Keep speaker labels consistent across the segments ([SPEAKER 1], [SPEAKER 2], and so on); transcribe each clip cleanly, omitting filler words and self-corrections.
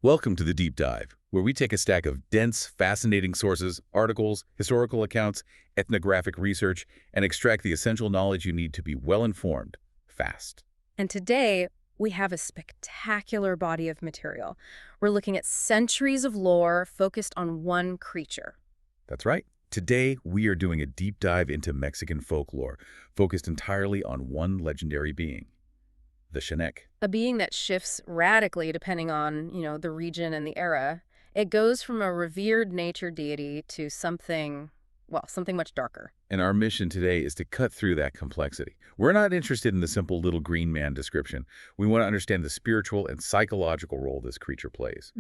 [SPEAKER 1] Welcome to the Deep Dive, where we take a stack of dense, fascinating sources, articles, historical accounts, ethnographic research, and extract the essential knowledge you need to be well-informed, fast.
[SPEAKER 2] And today, we have a spectacular body of material. We're looking at centuries of lore focused on one creature.
[SPEAKER 1] That's right. Today, we are doing a deep dive into Mexican folklore, focused entirely on one legendary being, the Chaneque.
[SPEAKER 2] A being that shifts radically depending on, the region and the era. It goes from a revered nature deity to something much darker.
[SPEAKER 1] And our mission today is to cut through that complexity. We're not interested in the simple little green man description. We want to understand the spiritual and psychological role this creature plays.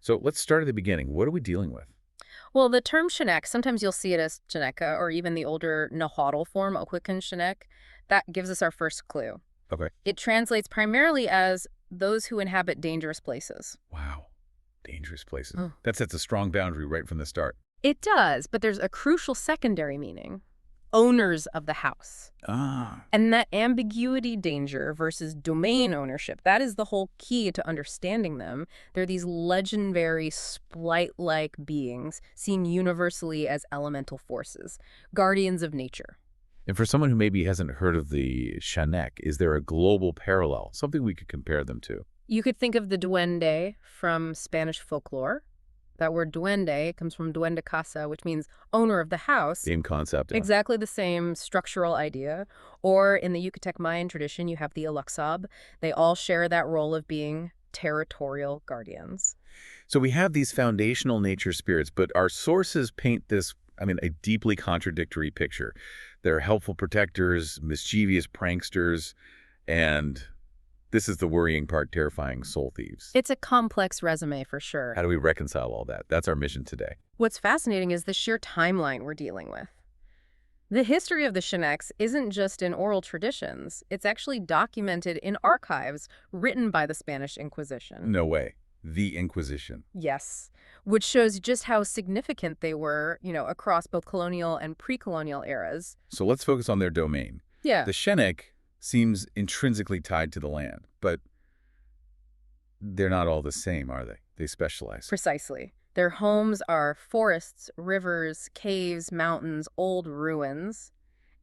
[SPEAKER 1] So let's start at the beginning. What are we dealing with?
[SPEAKER 2] Well, the term Chaneque, sometimes you'll see it as Chaneque or even the older Nahuatl form, Oquican Chaneque. That gives us our first clue.
[SPEAKER 1] Okay.
[SPEAKER 2] It translates primarily as those who inhabit dangerous places.
[SPEAKER 1] Wow. Dangerous places.
[SPEAKER 2] Oh.
[SPEAKER 1] That sets a strong boundary right from the start.
[SPEAKER 2] It does, but there's a crucial secondary meaning. Owners of the house.
[SPEAKER 1] Ah.
[SPEAKER 2] And that ambiguity danger versus domain ownership, that is the whole key to understanding them. They're these legendary, sprite-like beings seen universally as elemental forces, guardians of nature.
[SPEAKER 1] And for someone who maybe hasn't heard of the Chaneque, is there a global parallel, something we could compare them to?
[SPEAKER 2] You could think of the duende from Spanish folklore. That word duende comes from duende casa, which means owner of the house.
[SPEAKER 1] Same concept. Yeah.
[SPEAKER 2] Exactly the same structural idea. Or in the Yucatec Mayan tradition, you have the Alexab. They all share that role of being territorial guardians.
[SPEAKER 1] So we have these foundational nature spirits, but our sources paint this, a deeply contradictory picture. They're helpful protectors, mischievous pranksters, and this is the worrying part, terrifying soul thieves.
[SPEAKER 2] It's a complex resume for sure.
[SPEAKER 1] How do we reconcile all that? That's our mission today.
[SPEAKER 2] What's fascinating is the sheer timeline we're dealing with. The history of the Chaneques isn't just in oral traditions. It's actually documented in archives written by the Spanish Inquisition.
[SPEAKER 1] No way. The Inquisition.
[SPEAKER 2] Yes, which shows just how significant they were, across both colonial and pre-colonial eras.
[SPEAKER 1] So let's focus on their domain.
[SPEAKER 2] Yeah.
[SPEAKER 1] The Chaneque seems intrinsically tied to the land, but they're not all the same, are they? They specialize.
[SPEAKER 2] Precisely. Their homes are forests, rivers, caves, mountains, old ruins.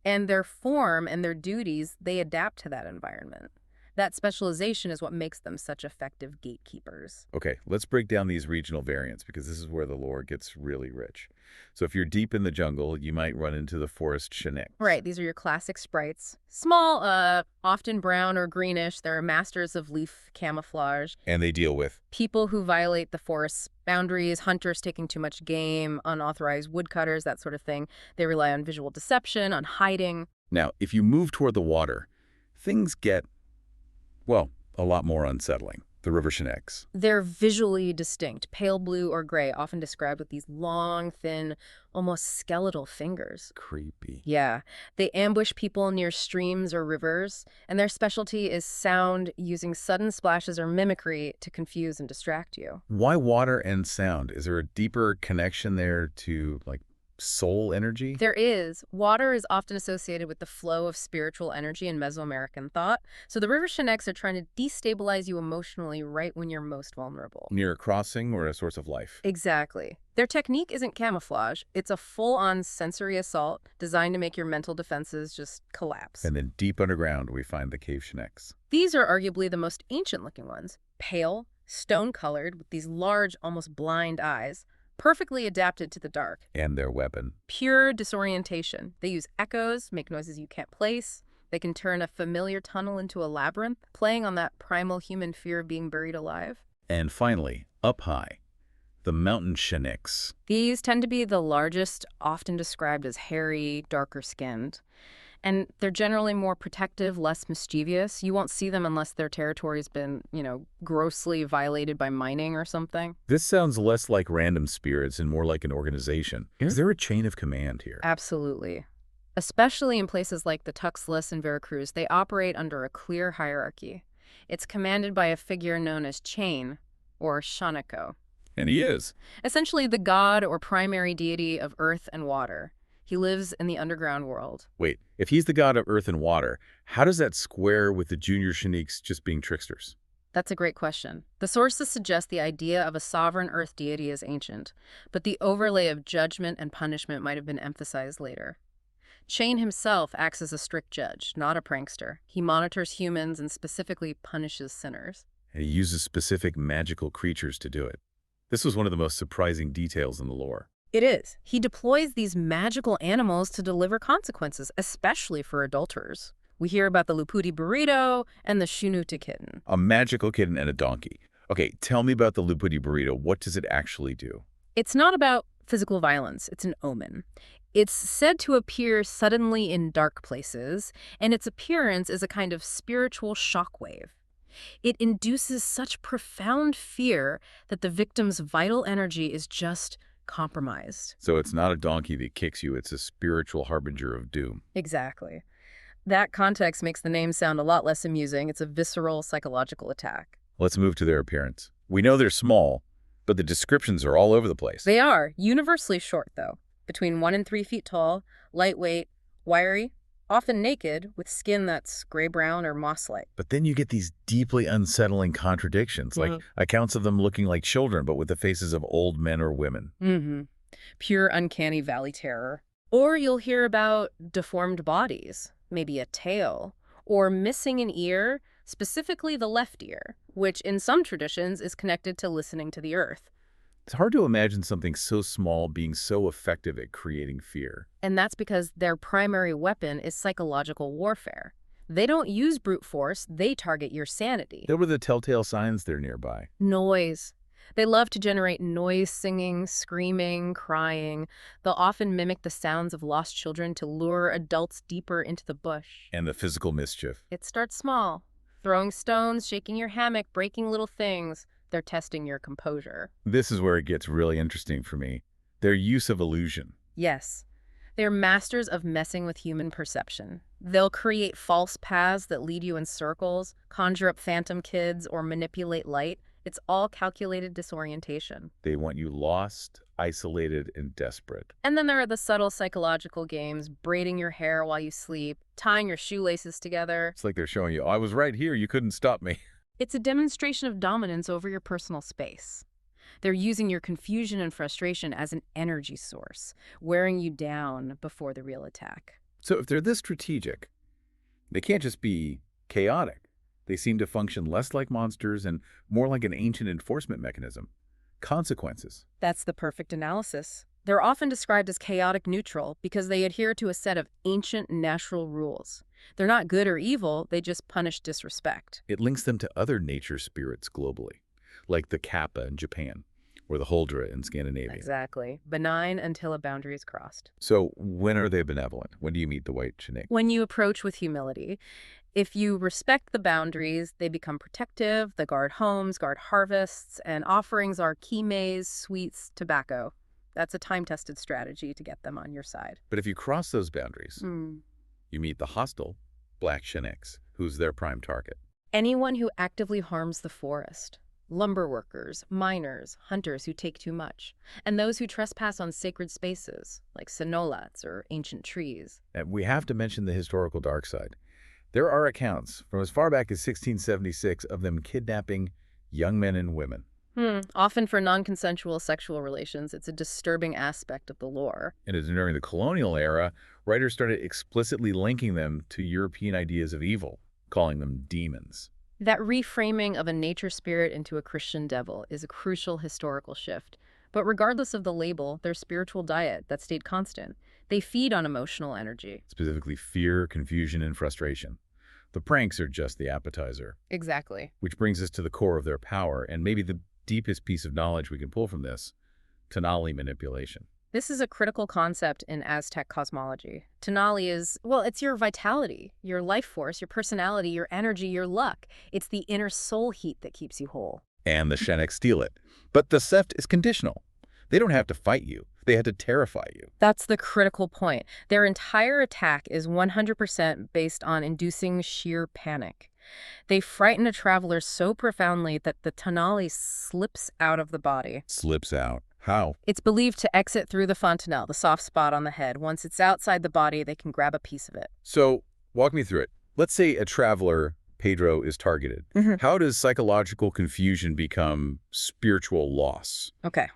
[SPEAKER 2] And their form and their duties, they adapt to that environment. That specialization is what makes them such effective gatekeepers.
[SPEAKER 1] Okay, let's break down these regional variants because this is where the lore gets really rich. So if you're deep in the jungle, you might run into the forest Chaneques.
[SPEAKER 2] Right, these are your classic sprites. Small, often brown or greenish. They're masters of leaf camouflage.
[SPEAKER 1] And they deal with
[SPEAKER 2] People who violate the forest's boundaries, hunters taking too much game, unauthorized woodcutters, that sort of thing. They rely on visual deception, on hiding.
[SPEAKER 1] Now, if you move toward the water, things get, a lot more unsettling. The river Chaneques.
[SPEAKER 2] They're visually distinct, pale blue or gray, often described with these long, thin, almost skeletal fingers.
[SPEAKER 1] Creepy.
[SPEAKER 2] Yeah. They ambush people near streams or rivers, and their specialty is sound, using sudden splashes or mimicry to confuse and distract you.
[SPEAKER 1] Why water and sound? Is there a deeper connection there to, soul energy?
[SPEAKER 2] There is. Water is often associated with the flow of spiritual energy in Mesoamerican thought. So the river Chaneques are trying to destabilize you emotionally right when you're most vulnerable.
[SPEAKER 1] Near a crossing or a source of life?
[SPEAKER 2] Exactly. Their technique isn't camouflage. It's a full-on sensory assault designed to make your mental defenses just collapse.
[SPEAKER 1] And then deep underground, we find the cave Chaneques.
[SPEAKER 2] These are arguably the most ancient-looking ones. Pale, stone-colored, with these large, almost blind eyes. Perfectly adapted to the dark.
[SPEAKER 1] And their weapon.
[SPEAKER 2] Pure disorientation. They use echoes, make noises you can't place. They can turn a familiar tunnel into a labyrinth, playing on that primal human fear of being buried alive.
[SPEAKER 1] And finally, up high, the mountain Chaneques.
[SPEAKER 2] These tend to be the largest, often described as hairy, darker-skinned. And they're generally more protective, less mischievous. You won't see them unless their territory's been, grossly violated by mining or something.
[SPEAKER 1] This sounds less like random spirits and more like an organization. Is there a chain of command here?
[SPEAKER 2] Absolutely. Especially in places like the Tuxtlas and Veracruz, they operate under a clear hierarchy. It's commanded by a figure known as Chain, or Chaneque.
[SPEAKER 1] And he is.
[SPEAKER 2] Essentially the god or primary deity of earth and water. He lives in the underground world.
[SPEAKER 1] Wait, if he's the god of earth and water, how does that square with the junior Chaneques just being tricksters?
[SPEAKER 2] That's a great question. The sources suggest the idea of a sovereign earth deity is ancient, but the overlay of judgment and punishment might have been emphasized later. Shane himself acts as a strict judge, not a prankster. He monitors humans and specifically punishes sinners.
[SPEAKER 1] And he uses specific magical creatures to do it. This was one of the most surprising details in the lore.
[SPEAKER 2] It is. He deploys these magical animals to deliver consequences, especially for adulterers. We hear about the Lupudi burrito and the Chaneque kitten.
[SPEAKER 1] A magical kitten and a donkey. Okay, tell me about the Lupudi burrito. What does it actually do?
[SPEAKER 2] It's not about physical violence. It's an omen. It's said to appear suddenly in dark places, and its appearance is a kind of spiritual shockwave. It induces such profound fear that the victim's vital energy is just compromised.
[SPEAKER 1] So it's not a donkey that kicks you, it's a spiritual harbinger of doom.
[SPEAKER 2] Exactly. That context makes the name sound a lot less amusing. It's a visceral psychological attack.
[SPEAKER 1] Let's move to their appearance. We know they're small, but the descriptions are all over the place.
[SPEAKER 2] They are universally short, though, between 1 and 3 feet tall, lightweight, wiry, often naked, with skin that's gray-brown or moss-like.
[SPEAKER 1] But then you get these deeply unsettling contradictions, like accounts of them looking like children, but with the faces of old men or women.
[SPEAKER 2] Pure uncanny valley terror. Or you'll hear about deformed bodies, maybe a tail, or missing an ear, specifically the left ear, which in some traditions is connected to listening to the earth.
[SPEAKER 1] It's hard to imagine something so small being so effective at creating fear.
[SPEAKER 2] And that's because their primary weapon is psychological warfare. They don't use brute force, they target your sanity.
[SPEAKER 1] What were the telltale signs they're nearby?
[SPEAKER 2] Noise. They love to generate noise, singing, screaming, crying. They'll often mimic the sounds of lost children to lure adults deeper into the bush.
[SPEAKER 1] And the physical mischief.
[SPEAKER 2] It starts small. Throwing stones, shaking your hammock, breaking little things. They're testing your composure.
[SPEAKER 1] This is where it gets really interesting for me. Their use of illusion.
[SPEAKER 2] Yes. They're masters of messing with human perception. They'll create false paths that lead you in circles, conjure up phantom kids, or manipulate light. It's all calculated disorientation.
[SPEAKER 1] They want you lost, isolated, and desperate.
[SPEAKER 2] And then there are the subtle psychological games, braiding your hair while you sleep, tying your shoelaces together.
[SPEAKER 1] It's like they're showing you, I was right here, you couldn't stop me.
[SPEAKER 2] It's a demonstration of dominance over your personal space. They're using your confusion and frustration as an energy source, wearing you down before the real attack.
[SPEAKER 1] So if they're this strategic, they can't just be chaotic. They seem to function less like monsters and more like an ancient enforcement mechanism. Consequences.
[SPEAKER 2] That's the perfect analysis. They're often described as chaotic neutral because they adhere to a set of ancient natural rules. They're not good or evil, they just punish disrespect.
[SPEAKER 1] It links them to other nature spirits globally, like the Kappa in Japan or the Huldra in Scandinavia.
[SPEAKER 2] Exactly. Benign until a boundary is crossed.
[SPEAKER 1] So when are they benevolent? When do you meet the white Chaneque?
[SPEAKER 2] When you approach with humility. If you respect the boundaries, they become protective, they guard homes, guard harvests, and offerings are kimes, sweets, tobacco. That's a time-tested strategy to get them on your side.
[SPEAKER 1] But if you cross those boundaries, you meet the hostile black Chaneques, who's their prime target.
[SPEAKER 2] Anyone who actively harms the forest. Lumber workers, miners, hunters who take too much, and those who trespass on sacred spaces, like sonolats or ancient trees.
[SPEAKER 1] And we have to mention the historical dark side. There are accounts from as far back as 1676 of them kidnapping young men and women.
[SPEAKER 2] Often for non-consensual sexual relations, it's a disturbing aspect of the lore.
[SPEAKER 1] And as during the colonial era, writers started explicitly linking them to European ideas of evil, calling them demons.
[SPEAKER 2] That reframing of a nature spirit into a Christian devil is a crucial historical shift. But regardless of the label, their spiritual diet that stayed constant. They feed on emotional energy.
[SPEAKER 1] Specifically fear, confusion, and frustration. The pranks are just the appetizer.
[SPEAKER 2] Exactly.
[SPEAKER 1] Which brings us to the core of their power, and maybe the deepest piece of knowledge we can pull from this, tonalli manipulation.
[SPEAKER 2] This is a critical concept in Aztec cosmology. Tonalli is, well, it's your vitality, your life force, your personality, your energy, your luck. It's the inner soul heat that keeps you whole.
[SPEAKER 1] And the Chaneques steal it. But the theft is conditional. They don't have to fight you. They had to terrify you.
[SPEAKER 2] That's the critical point. Their entire attack is 100% based on inducing sheer panic. They frighten a traveler so profoundly that the tonalli slips out of the body.
[SPEAKER 1] Slips out. How?
[SPEAKER 2] It's believed to exit through the fontanelle, the soft spot on the head. Once it's outside the body, they can grab a piece of it.
[SPEAKER 1] So, walk me through it. Let's say a traveler Pedro is targeted. How does psychological confusion become spiritual loss?
[SPEAKER 2] Okay.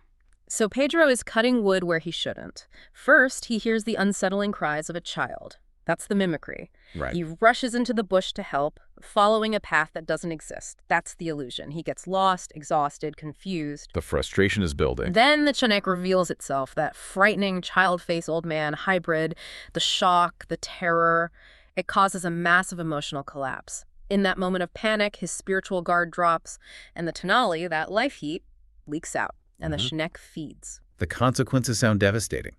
[SPEAKER 2] So Pedro is cutting wood where he shouldn't. First, he hears the unsettling cries of a child. That's the mimicry.
[SPEAKER 1] Right.
[SPEAKER 2] He rushes into the bush to help, following a path that doesn't exist. That's the illusion. He gets lost, exhausted, confused.
[SPEAKER 1] The frustration is building.
[SPEAKER 2] Then the Chaneque reveals itself, that frightening child-face old man hybrid, the shock, the terror. It causes a massive emotional collapse. In that moment of panic, his spiritual guard drops, and the tonalli, that life heat, leaks out, and the Chaneque feeds.
[SPEAKER 1] The consequences sound devastating.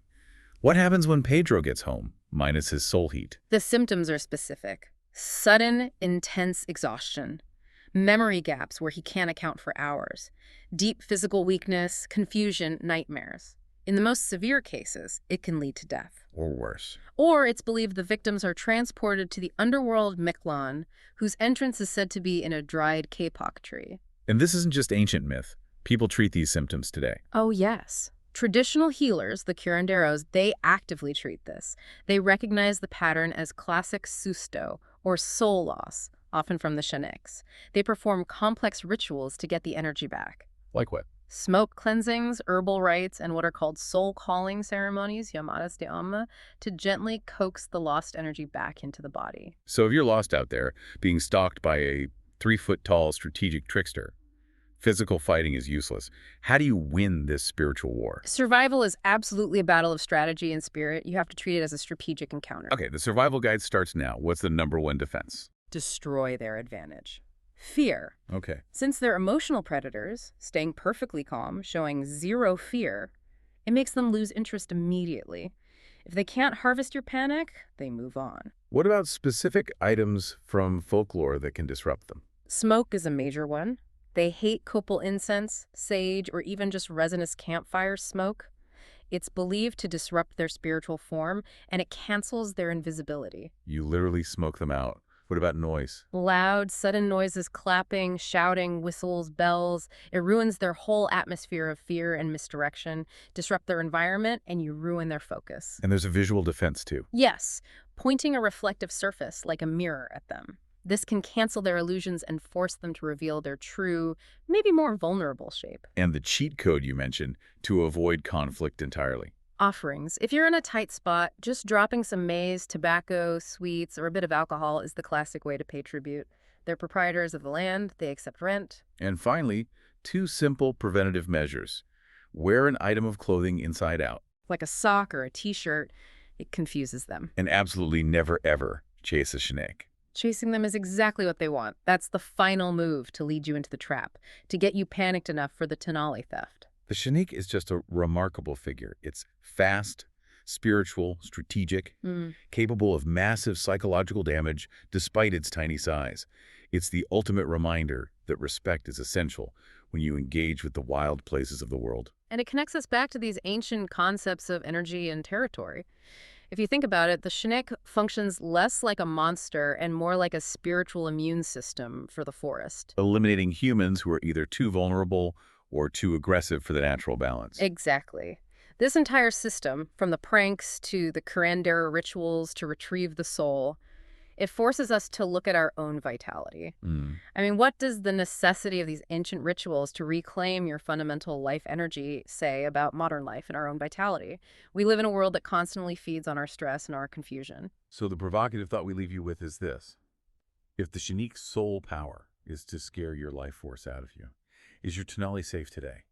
[SPEAKER 1] What happens when Pedro gets home, minus his soul heat?
[SPEAKER 2] The symptoms are specific. Sudden, intense exhaustion. Memory gaps where he can't account for hours. Deep physical weakness, confusion, nightmares. In the most severe cases, it can lead to death.
[SPEAKER 1] Or worse.
[SPEAKER 2] Or it's believed the victims are transported to the underworld Mictlan, whose entrance is said to be in a dried kapok tree.
[SPEAKER 1] And this isn't just ancient myth. People treat these symptoms today.
[SPEAKER 2] Oh, yes. Traditional healers, the curanderos, they actively treat this. They recognize the pattern as classic susto, or soul loss, often from the Chaneques. They perform complex rituals to get the energy back.
[SPEAKER 1] Like what?
[SPEAKER 2] Smoke cleansings, herbal rites, and what are called soul-calling ceremonies, llamadas de alma, to gently coax the lost energy back into the body.
[SPEAKER 1] So if you're lost out there, being stalked by a 3-foot-tall strategic trickster, physical fighting is useless. How do you win this spiritual war?
[SPEAKER 2] Survival is absolutely a battle of strategy and spirit. You have to treat it as a strategic encounter.
[SPEAKER 1] Okay, the survival guide starts now. What's the #1 defense?
[SPEAKER 2] Destroy their advantage. Fear.
[SPEAKER 1] Okay.
[SPEAKER 2] Since they're emotional predators, staying perfectly calm, showing zero fear, it makes them lose interest immediately. If they can't harvest your panic, they move on.
[SPEAKER 1] What about specific items from folklore that can disrupt them?
[SPEAKER 2] Smoke is a major one. They hate copal incense, sage, or even just resinous campfire smoke. It's believed to disrupt their spiritual form, and it cancels their invisibility.
[SPEAKER 1] You literally smoke them out. What about noise?
[SPEAKER 2] Loud, sudden noises, clapping, shouting, whistles, bells. It ruins their whole atmosphere of fear and misdirection, disrupt their environment, and you ruin their focus.
[SPEAKER 1] And there's a visual defense, too.
[SPEAKER 2] Yes, pointing a reflective surface like a mirror at them. This can cancel their illusions and force them to reveal their true, maybe more vulnerable shape.
[SPEAKER 1] And the cheat code you mentioned to avoid conflict entirely.
[SPEAKER 2] Offerings. If you're in a tight spot, just dropping some maize, tobacco, sweets, or a bit of alcohol is the classic way to pay tribute. They're proprietors of the land, they accept rent.
[SPEAKER 1] And finally, 2 simple preventative measures. Wear an item of clothing inside out.
[SPEAKER 2] Like a sock or a t-shirt, it confuses them.
[SPEAKER 1] And absolutely never, ever chase a Chaneque.
[SPEAKER 2] Chasing them is exactly what they want. That's the final move to lead you into the trap, to get you panicked enough for the tonalli theft.
[SPEAKER 1] The Chaneque is just a remarkable figure. It's fast, spiritual, strategic, capable of massive psychological damage despite its tiny size. It's the ultimate reminder that respect is essential when you engage with the wild places of the world.
[SPEAKER 2] And it connects us back to these ancient concepts of energy and territory. If you think about it, the Chaneque functions less like a monster and more like a spiritual immune system for the forest.
[SPEAKER 1] Eliminating humans who are either too vulnerable or too aggressive for the natural balance.
[SPEAKER 2] Exactly. This entire system, from the pranks to the curandera rituals to retrieve the soul, it forces us to look at our own vitality. I mean, what does the necessity of these ancient rituals to reclaim your fundamental life energy say about modern life and our own vitality? We live in a world that constantly feeds on our stress and our confusion.
[SPEAKER 1] So the provocative thought we leave you with is this. If the Chaneque's sole power is to scare your life force out of you, is your tonalli safe today?